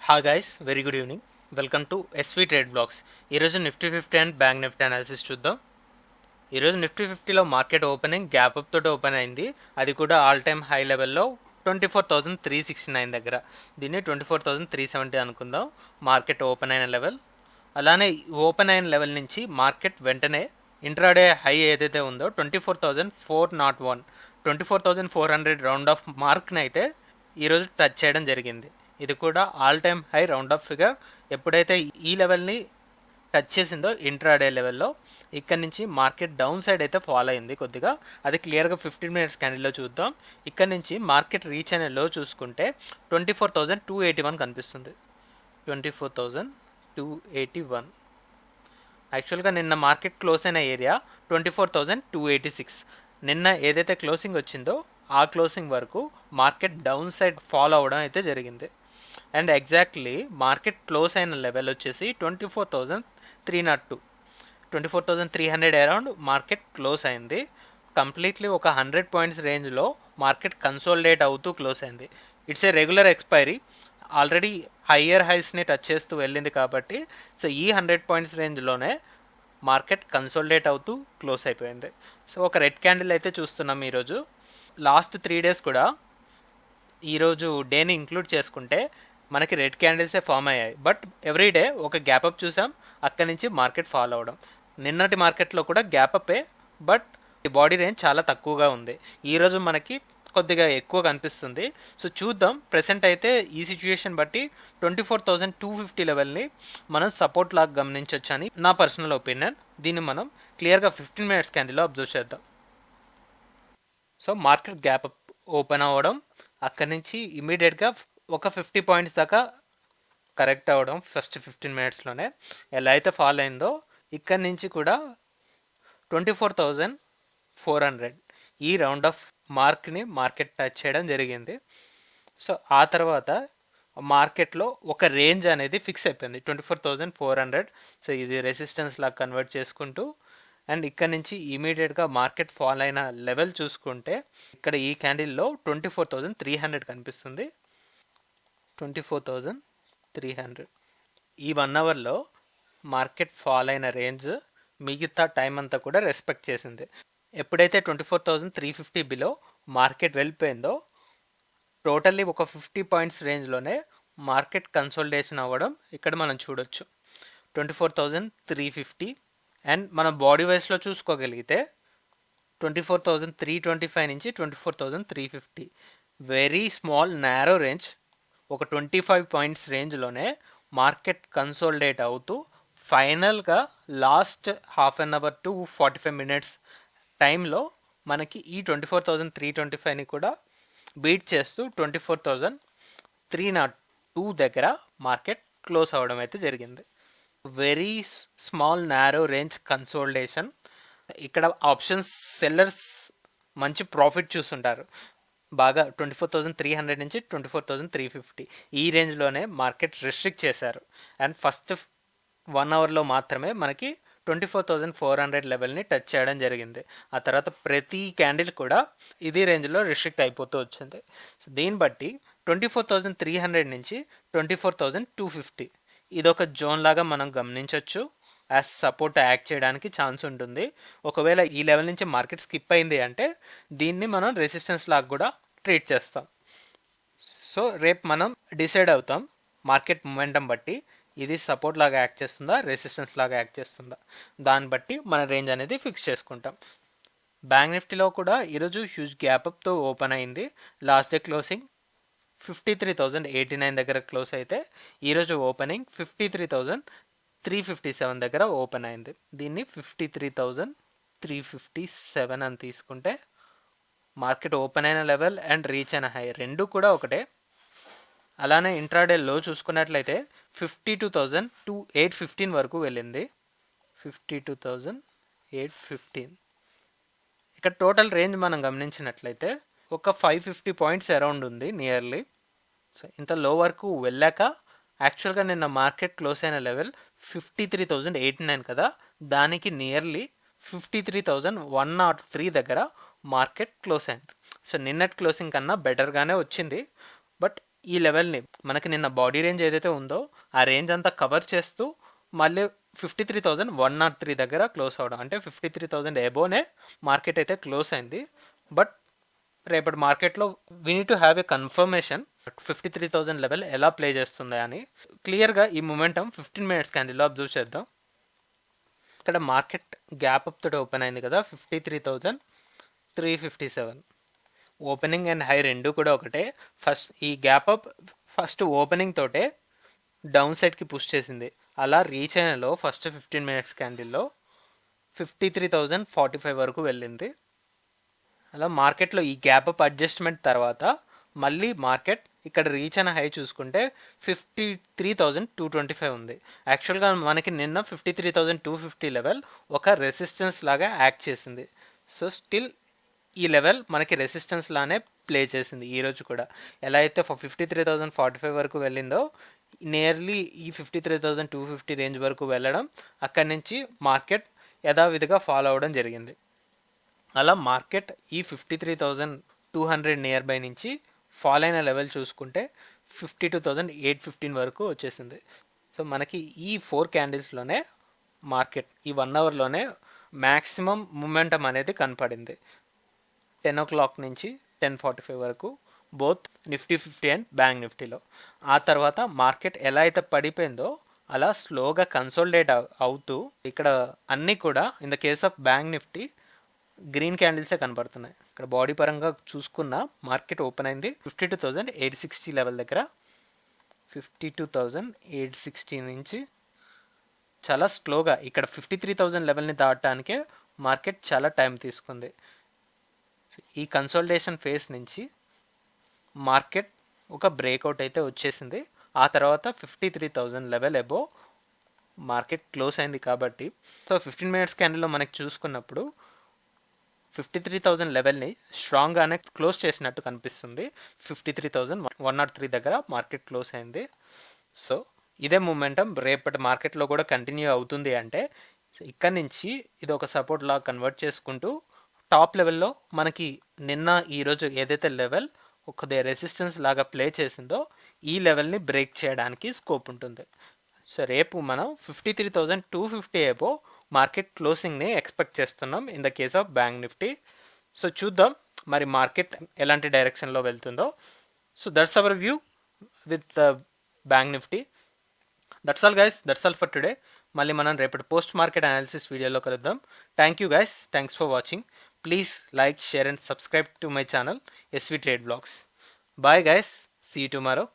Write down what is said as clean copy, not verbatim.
Hi guys, very good evening. Welcome to SV trade blogs. ఈరోజు Nifty 50 and bank Nifty analysis చూద్దాం. ఈరోజు Nifty 50లో market opening gap up తోటి open అయింది. అది కూడా ఆల్ టైమ్ హై లెవెల్లో 24,369 దగ్గర. దీన్ని 24,370 అనుకుందాం మార్కెట్ ఓపెన్ అయిన లెవెల్. అలానే ఓపెన్ అయిన లెవెల్ నుంచి మార్కెట్ వెంటనే ఇంట్రాడే హై ఏదైతే ఉందో 24,401, 24,400 రౌండ్ ఆఫ్ మార్క్ని అయితే ఈరోజు టచ్ చేయడం జరిగింది. ఇది కూడా all time high round of figure. ఎప్పుడైతే ఈ లెవెల్ని టచ్ చేసిందో ఇంట్రాడే లెవెల్లో, ఇక్కడ నుంచి మార్కెట్ డౌన్ సైడ్ అయితే ఫాలో అయింది కొద్దిగా. అది క్లియర్గా 15 మినిట్స్ క్యాండిల్లో చూద్దాం. ఇక్కడ నుంచి మార్కెట్ రీచ్ అయిన లో చూసుకుంటే 24,281 కనిపిస్తుంది. 24,281. యాక్చువల్గా నిన్న మార్కెట్ క్లోజ్ అయిన ఏరియా 24,286. నిన్న ఏదైతే క్లోజింగ్ వచ్చిందో ఆ క్లోజింగ్ వరకు మార్కెట్ డౌన్ సైడ్ ఫాలో అవ్వడం అయితే జరిగింది. అండ్ ఎగ్జాక్ట్లీ మార్కెట్ క్లోజ్ అయిన లెవెల్ వచ్చేసి 24,302, 24,300 అరౌండ్ మార్కెట్ క్లోజ్ అయింది. కంప్లీట్లీ ఒక 100 పాయింట్స్ రేంజ్లో మార్కెట్ కన్సోలిడేట్ అవుతూ క్లోజ్ అయింది. It's a regular expiry. Already higher హైస్ని టచ్ చేస్తూ వెళ్ళింది కాబట్టి సో ఈ 100 పాయింట్స్ రేంజ్లోనే మార్కెట్ కన్సోలిడేట్ అవుతూ క్లోజ్ అయిపోయింది. సో ఒక రెడ్ క్యాండిల్ అయితే చూస్తున్నాం ఈరోజు. లాస్ట్ 3 డేస్ కూడా ఈరోజు డేని ఇంక్లూడ్ చేసుకుంటే మనకి రెడ్ క్యాండిల్సే ఫామ్ అయ్యాయి. బట్ ఎవ్రీ డే ఒక గ్యాప్ అప్ చూసాం, అక్కడి నుంచి మార్కెట్ ఫాలో అవడం. నిన్నటి మార్కెట్లో కూడా గ్యాప్ అప్పే, బట్ బాడీ రేంజ్ చాలా తక్కువగా ఉంది. ఈరోజు మనకి కొద్దిగా ఎక్కువ కనిపిస్తుంది. సో చూద్దాం. ప్రెసెంట్ అయితే ఈ సిచ్యుయేషన్ బట్టి 24,250 లెవెల్ని మనం సపోర్ట్ లాగా గమనించవచ్చు అని నా పర్సనల్ ఒపీనియన్. దీన్ని మనం క్లియర్గా 15 మినిట్స్ క్యాండిల్లో అబ్జర్వ్ చేద్దాం. So market gap up open అవ్వడం, అక్కడి నుంచి ఇమీడియట్గా ఒక 50 పాయింట్స్ దాకా కరెక్ట్ అవ్వడం ఫస్ట్ 15 మినిట్స్లోనే. ఎలా అయితే ఫాలో అయిందో ఇక్కడి నుంచి కూడా 24,400 ఈ రౌండ్ ఆఫ్ మార్క్ని మార్కెట్ టచ్ చేయడం జరిగింది. సో ఆ తర్వాత మార్కెట్లో ఒక రేంజ్ అనేది ఫిక్స్ అయిపోయింది 24,400. సో ఇది రెసిస్టెన్స్ లాగా కన్వర్ట్ చేసుకుంటూ అండ్ ఇక్కడ నుంచి ఇమీడియట్గా మార్కెట్ ఫాల్ అయిన లెవెల్ చూసుకుంటే ఇక్కడ ఈ క్యాండిల్లో 24,300 కనిపిస్తుంది. 24,300 ఈ 1 అవర్లో మార్కెట్ ఫాల్ అయిన రేంజ్ మిగతా టైం అంతా కూడా రెస్పెక్ట్ చేసింది. ఎప్పుడైతే 24,350 బిలో మార్కెట్ వెళ్ళిపోయిందో టోటల్లీ ఒక 50 పాయింట్స్ రేంజ్లోనే మార్కెట్ కన్సోలిడేషన్ అవ్వడం ఇక్కడ మనం చూడొచ్చు. 24,350 అండ్ మనం బాడీ వైస్లో చూసుకోగలిగితే 24,325 నుంచి 24,350 వెరీ స్మాల్ నారో రేంజ్. ఒక 25 పాయింట్స్ రేంజ్లోనే మార్కెట్ కన్సోలిడేట్ అవుతూ ఫైనల్గా last half an hour to 45 minutes టైంలో మనకి ఈ 24,325ని కూడా బీట్ చేస్తూ 24,302 దగ్గర మార్కెట్ క్లోజ్ అవ్వడం అయితే జరిగింది. Very small narrow range consolidation. ఇక్కడ ఆప్షన్స్ సెల్లర్స్ మంచి ప్రాఫిట్ చూస్తుంటారు. బాగా 24,300 నుంచి 24,350 ఈ రేంజ్లోనే మార్కెట్ రిస్ట్రిక్ట్ చేశారు. అండ్ ఫస్ట్ 1 అవర్లో మాత్రమే మనకి 24,400 లెవెల్ని టచ్ చేయడం జరిగింది. ఆ తర్వాత ప్రతి క్యాండిల్ కూడా ఇది రేంజ్లో రిస్ట్రిక్ట్ అయిపోతూ వచ్చింది. సో దీన్ని బట్టి 24,300 నుంచి 24,250 ఇదొక జోన్ లాగా మనం గమనించవచ్చు. యాజ్ సపోర్ట్ యాక్ట్ చేయడానికి ఛాన్స్ ఉంటుంది. ఒకవేళ ఈ లెవెల్ నుంచి మార్కెట్ స్కిప్ అయింది అంటే దీన్ని మనం రెసిస్టెన్స్ లాగా కూడా ట్రీట్ చేస్తాం. సో రేపు మనం డిసైడ్ అవుతాం మార్కెట్ మొమెంటం బట్టి ఇది సపోర్ట్ లాగా యాక్ట్ చేస్తుందా, రెసిస్టెన్స్ లాగా యాక్ట్ చేస్తుందా, దాన్ని బట్టి మన రేంజ్ అనేది ఫిక్స్ చేసుకుంటాం. బ్యాంక్ నిఫ్టీలో కూడా ఈరోజు హ్యూజ్ గ్యాప్ అప్తో ఓపెన్ అయింది. లాస్ట్ డే క్లోజింగ్ 53,089 దగ్గర క్లోజ్ అయితే ఈరోజు ఓపెనింగ్ 53,357 దగ్గర ఓపెన్ అయింది. దీన్ని 53,357 అని తీసుకుంటే మార్కెట్ ఓపెన్ అయిన లెవెల్ అండ్ రీచ్ అయిన హై రెండు కూడా ఒకటే. అలానే ఇంట్రాడే లో చూసుకున్నట్లయితే 52,815 వరకు వెళ్ళింది. 52,815. ఇక్కడ టోటల్ రేంజ్ మనం గమనించినట్లయితే ఒక 550 పాయింట్స్ అరౌండ్ ఉంది నియర్లీ. సో ఇంత లో వరకు వెళ్ళాక యాక్చువల్గా నిన్న మార్కెట్ క్లోజ్ అయిన లెవెల్ 53,089 కదా, దానికి నియర్లీ 53,103 దగ్గర మార్కెట్ క్లోజ్ అయింది. సో నిన్నటి క్లోజింగ్ కన్నా బెటర్గానే వచ్చింది. బట్ ఈ లెవెల్ని మనకి నిన్న బాడీ రేంజ్ ఏదైతే ఉందో ఆ రేంజ్ అంతా కవర్ చేస్తూ మళ్ళీ 53,103 దగ్గర క్లోజ్ అవడం, అంటే 53,000 ఎబోనే మార్కెట్ అయితే క్లోజ్ అయింది. బట్ రేపటి మార్కెట్లో we need to have a confirmation 53,000 level ఎలా ప్లే చేస్తుంది అని. క్లియర్గా ఈ మొమెంటం 15 మినిట్స్ క్యాండిల్లో అబ్జర్వ్ చేద్దాం. ఇక్కడ మార్కెట్ గ్యాప్ అప్ తోటి ఓపెన్ అయింది కదా, 53,357. ఓపెనింగ్ అండ్ హై రెండు కూడా ఒకటే. ఈ గ్యాప్ అప్ ఫస్ట్ ఓపెనింగ్ తోటే డౌన్ సైడ్కి పుష్ చేసింది. అలా రీచ్ అయినలో ఫస్ట్ 15 మినిట్స్ క్యాండిల్లో 53,045 వరకు వెళ్ళింది. అలా మార్కెట్లో ఈ గ్యాప్ అప్ అడ్జస్ట్మెంట్ తర్వాత మళ్ళీ మార్కెట్ ఇక్కడ రీచ్ అయిన హై చూసుకుంటే 53,225 ఉంది. యాక్చువల్గా మనకి నిన్న 53,250 లెవెల్ ఒక రెసిస్టెన్స్ లాగా యాక్ట్ చేసింది. సో స్టిల్ ఈ లెవెల్ మనకి రెసిస్టెన్స్ లానే ప్లే చేసింది ఈరోజు కూడా. ఎలా అయితే 53,045 వరకు వెళ్ళిందో నియర్లీ ఈ 53,250 రేంజ్ వరకు వెళ్ళడం, అక్కడి నుంచి మార్కెట్ యథావిధిగా ఫాలో అవ్వడం జరిగింది. అలా మార్కెట్ ఈ 53,200 నియర్ బై నుంచి ఫాల్ అయిన లెవెల్ చూసుకుంటే 52,815 వరకు వచ్చేసింది. సో మనకి ఈ 4 క్యాండిల్స్లోనే మార్కెట్ ఈ 1 అవర్లోనే మ్యాక్సిమం మూమెంటం అనేది కనపడింది. 10 o'clock నుంచి 10:45 వరకు బోత్ నిఫ్టీ 50 అండ్ బ్యాంక్ నిఫ్టీలో. ఆ తర్వాత మార్కెట్ ఎలా అయితే పడిపోయిందో అలా స్లోగా కన్సోలిడేట్ అవుతూ ఇక్కడ అన్నీ కూడా in the case of bank Nifty green క్యాండిల్సే కనబడుతున్నాయి. ఇక్కడ బాడీ పరంగా చూసుకున్న మార్కెట్ ఓపెన్ అయింది 52,860 లెవెల్ దగ్గర. 52,860 నుంచి చాలా స్లోగా ఇక్కడ 53,000 లెవెల్ని దాటడానికే మార్కెట్ చాలా టైం తీసుకుంది. ఈ కన్సోలిడేషన్ ఫేస్ నుంచి మార్కెట్ ఒక బ్రేక్అవుట్ అయితే వచ్చేసింది. ఆ తర్వాత 53,000 లెవెల్ అబో మార్కెట్ క్లోజ్ అయింది. కాబట్టి సో 15 మినిట్స్ క్యాండిల్లో మనకి చూసుకున్నప్పుడు 53,000 లెవెల్ని స్ట్రాంగ్గానే క్లోజ్ చేసినట్టు కనిపిస్తుంది. 53,103 దగ్గర మార్కెట్ క్లోజ్ అయింది. సో ఇదే మూమెంటం రేపటి మార్కెట్లో కూడా కంటిన్యూ అవుతుంది. అంటే ఇక్కడ నుంచి ఇది ఒక సపోర్ట్ లాగా కన్వర్ట్ చేసుకుంటూ టాప్ లెవెల్లో మనకి నిన్న ఈరోజు ఏదైతే లెవెల్ ఒక రెసిస్టెన్స్ లాగా ప్లే చేసిందో ఈ లెవెల్ని బ్రేక్ చేయడానికి స్కోప్ ఉంటుంది. సో రేపు మనం 53,250 ఏబో మార్కెట్ క్లోజింగ్ని ఎక్స్పెక్ట్ చేస్తున్నాం in the case of bank Nifty. So చూద్దాం మరి మార్కెట్ ఎలాంటి డైరెక్షన్లో వెళ్తుందో. So that's our view with bank Nifty. That's all guys, that's all for today. మళ్ళీ మనం రేపటి పోస్ట్ మార్కెట్ అనాలిసిస్ వీడియోలో కలుద్దాం. Thank you guys, thanks for watching. Please like, share and subscribe to my channel SV Trade Vlogs. Bye guys, see you tomorrow.